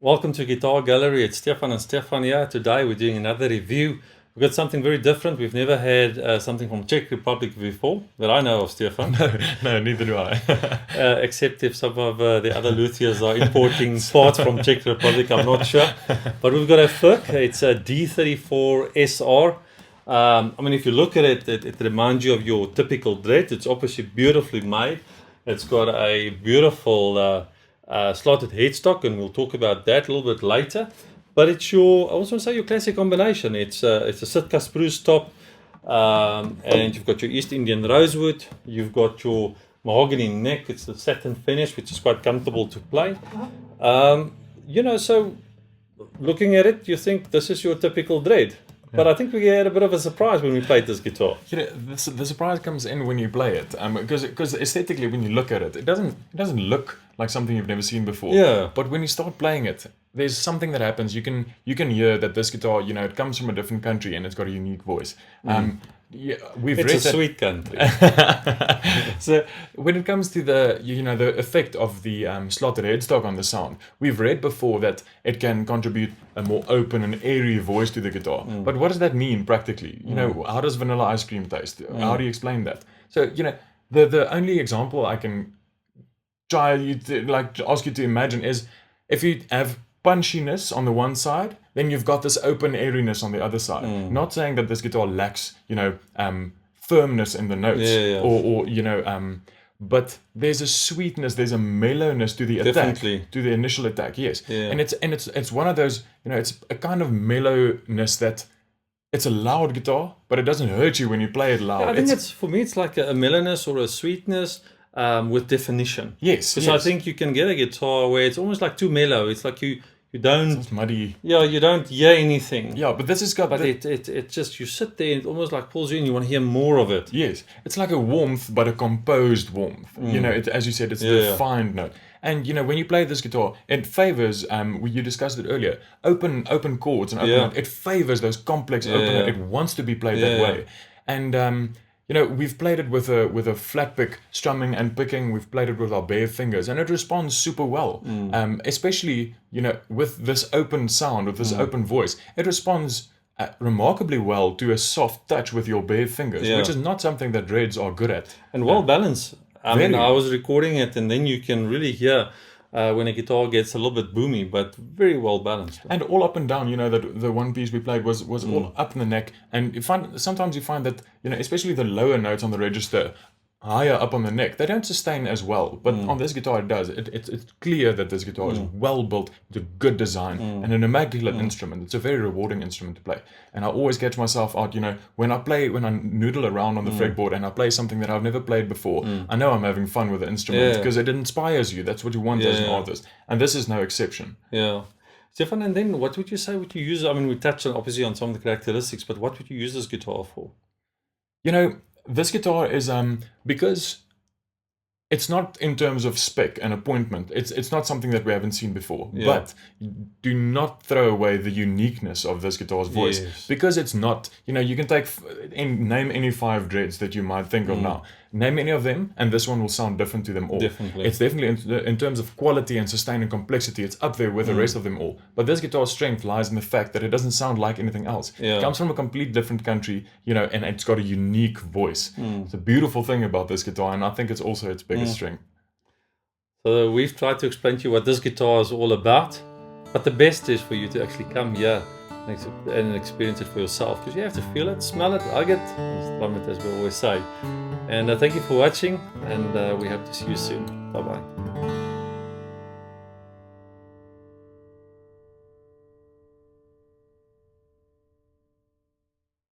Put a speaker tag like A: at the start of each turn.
A: Welcome to Guitar Gallery. It's Stefan and Stefan here. Today we're doing another review. We've got something very different. We've never had something from Czech Republic before that I know of, Stefan.
B: No, neither do I.
A: Except if some of the other luthiers are importing parts from Czech Republic, I'm not sure. But we've got a Furch. It's a D34 SR. I mean, if you look at it, it reminds you of your typical dread. It's obviously beautifully made. It's got a beautiful slotted headstock, and we'll talk about that a little bit later. But it's your, I also say, your classic combination. It's a Sitka spruce top, and you've got your East Indian rosewood. You've got your mahogany neck. It's the satin finish, which is quite comfortable to play. So looking at it, you think this is your typical dread. But I think we had a bit of a surprise when we played this guitar.
B: The surprise comes in when you play it, because aesthetically, when you look at it, it doesn't look like something you've never seen before.
A: Yeah.
B: But when you start playing it, there's something that happens. You can hear that this guitar, it comes from a different country and it's got a unique voice.
A: It's a sweet country.
B: So when it comes to the effect of the slotted headstock on the sound, we've read before that it can contribute a more open and airy voice to the guitar. But what does that mean practically? How does vanilla ice cream taste? How do you explain that? So the only example I can try to ask you to imagine is if you have punchiness on the one side, then you've got this open airiness on the other side. Not saying that this guitar lacks, firmness in the notes, but there's a sweetness, there's a mellowness to the attack,
A: Definitely.
B: to the initial attack. Yes,
A: Yeah.
B: and it's one of those, it's a kind of mellowness that it's a loud guitar, but it doesn't hurt you when you play it loud.
A: I think for me, it's like a mellowness or a sweetness with definition.
B: Yes,
A: Because I think you can get a guitar where it's almost like too mellow. It's like you don't.
B: It's muddy.
A: Yeah, you don't hear anything.
B: Yeah, but this has got.
A: But it just, you sit there and it almost like pulls you in. You want to hear more of it.
B: Yes, it's like a warmth, but a composed warmth. As you said, it's a defined note. And when you play this guitar, it favors. You discussed it earlier. Open chords and open note. It favors those complex open note. It wants to be played that way. And we've played it with a flat pick strumming and picking. We've played it with our bare fingers, and it responds super well. Especially with this open sound, with this open voice, it responds remarkably well to a soft touch with your bare fingers, which is not something that dreads are good at.
A: And well balanced. I mean, I was recording it, and then you can really hear when a guitar gets a little bit boomy, but very well balanced.
B: And all up and down, that the one piece we played was all up in the neck. And sometimes you find that, especially the lower notes on the register, higher up on the neck, they don't sustain as well. But on this guitar it does. It's clear that this guitar is well built, it's a good design, and an immaculate instrument. It's a very rewarding instrument to play. And I always catch myself out, when I noodle around on the fretboard and I play something that I've never played before, I know I'm having fun with the instrument because it inspires you. That's what you want as an artist. And this is no exception.
A: Yeah. Stefan, and then what would you say would you use? I mean, we touched obviously on some of the characteristics, but what would you use this guitar for?
B: This guitar is because it's not in terms of spec and appointment. It's not something that we haven't seen before. But do not throw away the uniqueness of this guitar's voice, because it's not. You can name any 5 dreads that you might think of now. Name any of them, and this one will sound different to them all.
A: Definitely.
B: It's definitely in terms of quality and sustain and complexity, it's up there with the rest of them all. But this guitar's strength lies in the fact that it doesn't sound like anything else. It comes from a complete different country, and it's got a unique voice. It's a beautiful thing about this guitar, and I think it's also its biggest strength.
A: So we've tried to explain to you what this guitar is all about, but the best is for you to actually come here and experience it for yourself, because you have to feel it, smell it, hug it, and strum it, as we always say. And thank you for watching, and we hope to see you soon. Bye-bye.